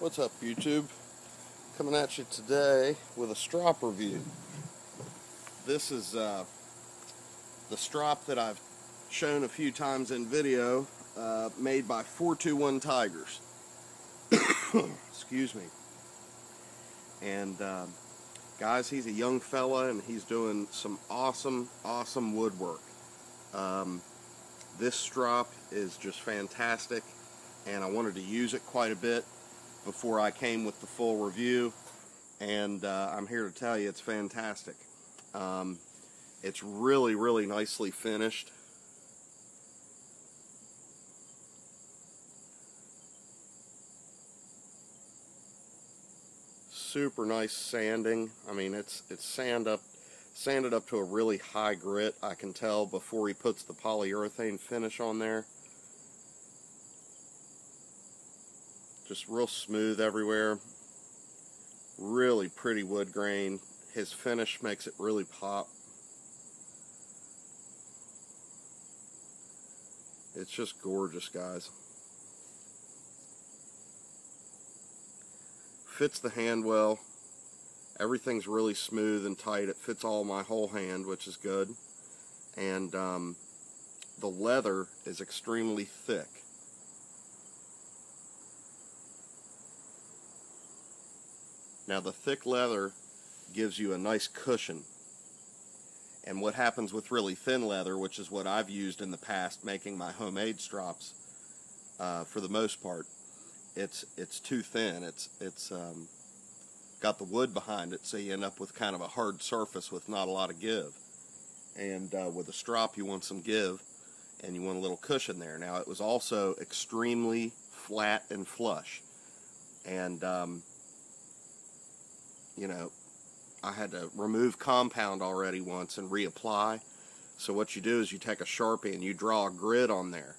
What's up, YouTube? Coming at you today with a Strop review. This is the Strop that I've shown a few times in video, made by 421 Tigers. Excuse me. And guys, he's a young fella and he's doing some awesome woodwork. This Strop is just fantastic, and I wanted to use it quite a bit before I came with the full review, and I'm here to tell you it's fantastic. It's really nicely finished. Super nice sanding. I mean, it's sanded up to a really high grit. I can tell before he puts the polyurethane finish on there. Just real smooth everywhere. Really pretty wood grain. His finish makes it really pop. It's just gorgeous, guys. Fits the hand well. Everything's really smooth and tight. It fits all my whole hand, which is good. And the leather is extremely thick. Now, the thick leather gives you a nice cushion. And what happens with really thin leather, which is what I've used in the past making my homemade strops, for the most part, it's too thin. It's got the wood behind it, so you end up with kind of a hard surface with not a lot of give. And with a Strop, you want some give, and you want a little cushion there. Now, it was also extremely flat and flush. And you know, I had to remove compound already once and reapply. So what you do is you take a Sharpie and you draw a grid on there.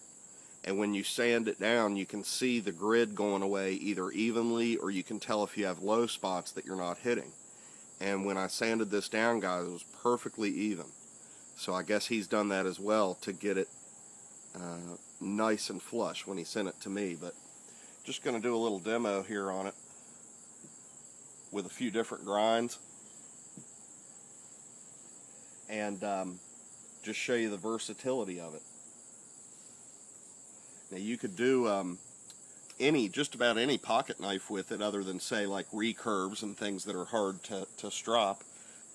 And when you sand it down, you can see the grid going away either evenly, or you can tell if you have low spots that you're not hitting. And when I sanded this down, guys, it was perfectly even. So I guess he's done that as well to get it nice and flush when he sent it to me. But just going to do a little demo here on it with a few different grinds, and just show you the versatility of it. Now, you could do just about any pocket knife with it, other than, say, like recurves and things that are hard to strop.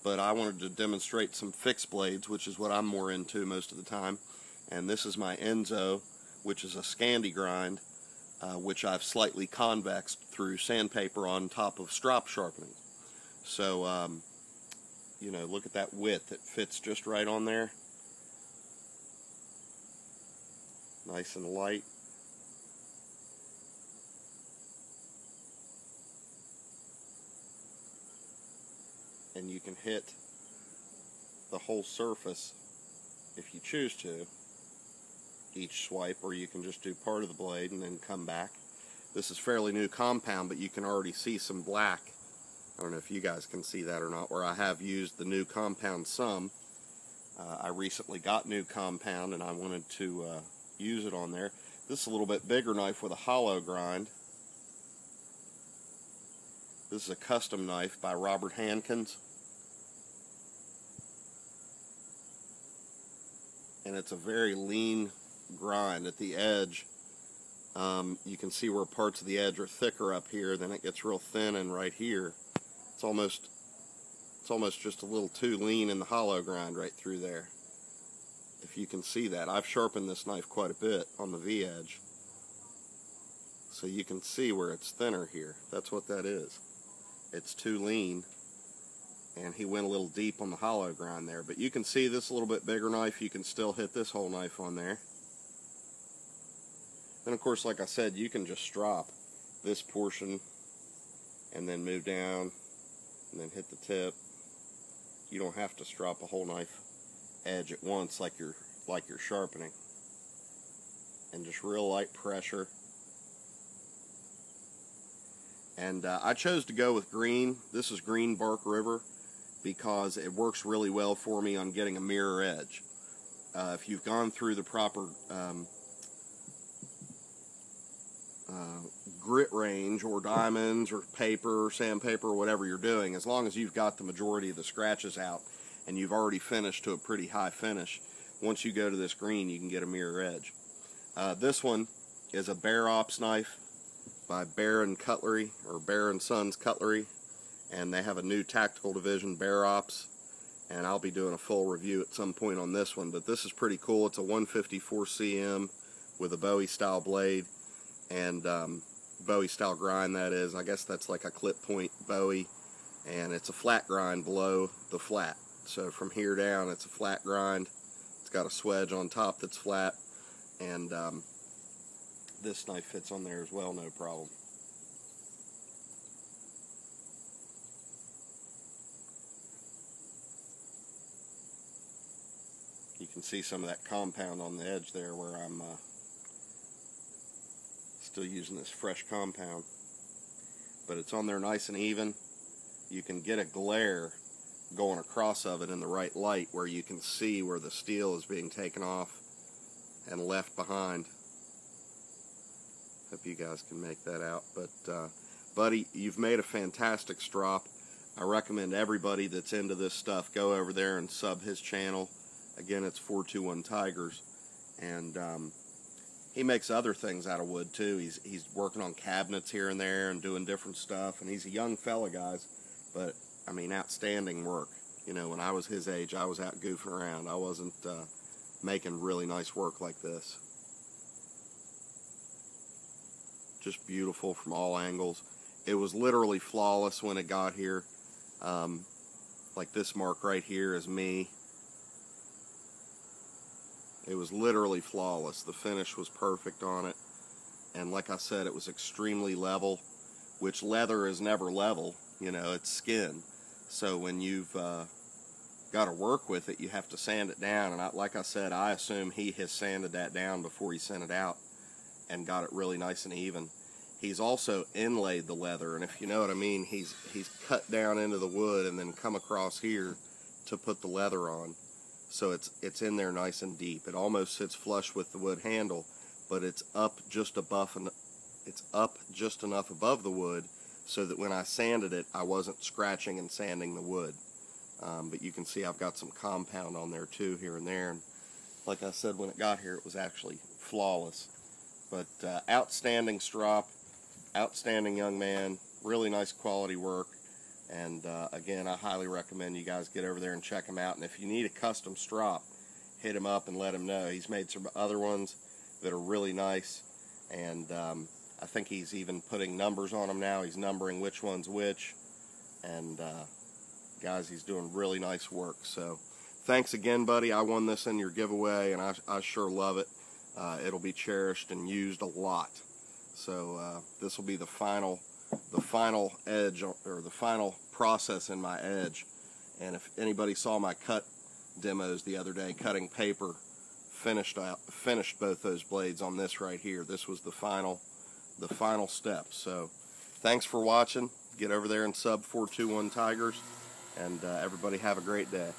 But I wanted to demonstrate some fixed blades, which is what I'm more into most of the time. And this is my Enzo, which is a Scandi grind, which I've slightly convexed through sandpaper on top of Strop sharpening. So, you know, look at that width. It fits just right on there. Nice and light. And you can hit the whole surface if you choose to, each swipe, or you can just do part of the blade and then come back. This is fairly new compound, but you can already see some black. I don't know if you guys can see that or not, where I have used the new compound some. I recently got new compound and I wanted to use it on there. This is a little bit bigger knife with a hollow grind. This is a custom knife by Robert Hankins. And it's a very lean grind at the edge. You can see where parts of the edge are thicker up here, then it gets real thin, and right here it's almost just a little too lean in the hollow grind right through there. If you can see that. I've sharpened this knife quite a bit on the V edge, so you can see where it's thinner here. That's what that is. It's too lean, and he went a little deep on the hollow grind there. But you can see this a little bit bigger knife, you can still hit this whole knife on there. And of course, like I said, you can just strop this portion and then move down and then hit the tip. You don't have to strop a whole knife edge at once like you're sharpening. And just real light pressure. And I chose to go with green. This is green Bark River because it works really well for me on getting a mirror edge. If you've gone through the proper grit range or diamonds or paper or sandpaper or whatever you're doing, as long as you've got the majority of the scratches out and you've already finished to a pretty high finish, once you go to this green you can get a mirror edge. This one is a Bear Ops knife by Bear & Cutlery, or Bear & Sons Cutlery, and they have a new tactical division, Bear Ops, and I'll be doing a full review at some point on this one, but this is pretty cool. It's a 154 cm with a Bowie style blade and Bowie style grind, that is. I guess that's like a clip point Bowie, and it's a flat grind below the flat. So from here down it's a flat grind. It's got a swedge on top that's flat, and this knife fits on there as well, no problem. You can see some of that compound on the edge there where I'm still using this fresh compound, but it's on there nice and even. You can get a glare going across of it in the right light where you can see where the steel is being taken off and left behind. Hope you guys can make that out. But buddy, you've made a fantastic strop. I recommend everybody that's into this stuff go over there and sub his channel. Again, it's 421 Tigers, and he makes other things out of wood too. He's working on cabinets here and there and doing different stuff, and he's a young fella, guys, but I mean, outstanding work. You know, when I was his age, I was out goofing around. I wasn't making really nice work like this. Just beautiful from all angles. It was literally flawless when it got here. Like this mark right here is me. It was literally flawless. The finish was perfect on it, and like I said, it was extremely level, which leather is never level. You know, it's skin. So when you've got to work with it, you have to sand it down, and like I said, I assume he has sanded that down before he sent it out and got it really nice and even. He's also inlaid the leather, and if you know what I mean, he's cut down into the wood and then come across here to put the leather on. So it's in there nice and deep. It almost sits flush with the wood handle, but it's up just enough above the wood so that when I sanded it, I wasn't scratching and sanding the wood. But you can see I've got some compound on there too, here and there. And like I said, when it got here, it was actually flawless. But outstanding strop, outstanding young man, really nice quality work. And again, I highly recommend you guys get over there and check him out. And if you need a custom strop, hit him up and let him know. He's made some other ones that are really nice, and I think he's even putting numbers on them now. He's numbering which one's which, and guys, he's doing really nice work. So thanks again, buddy. I won this in your giveaway, and I sure love it. It'll be cherished and used a lot. So this will be the final edge, or the final process in my edge. And if anybody saw my cut demos the other day, cutting paper, finished both those blades on this right here. This was the final step. So thanks for watching. Get over there and sub 421 Tigers, and everybody have a great day.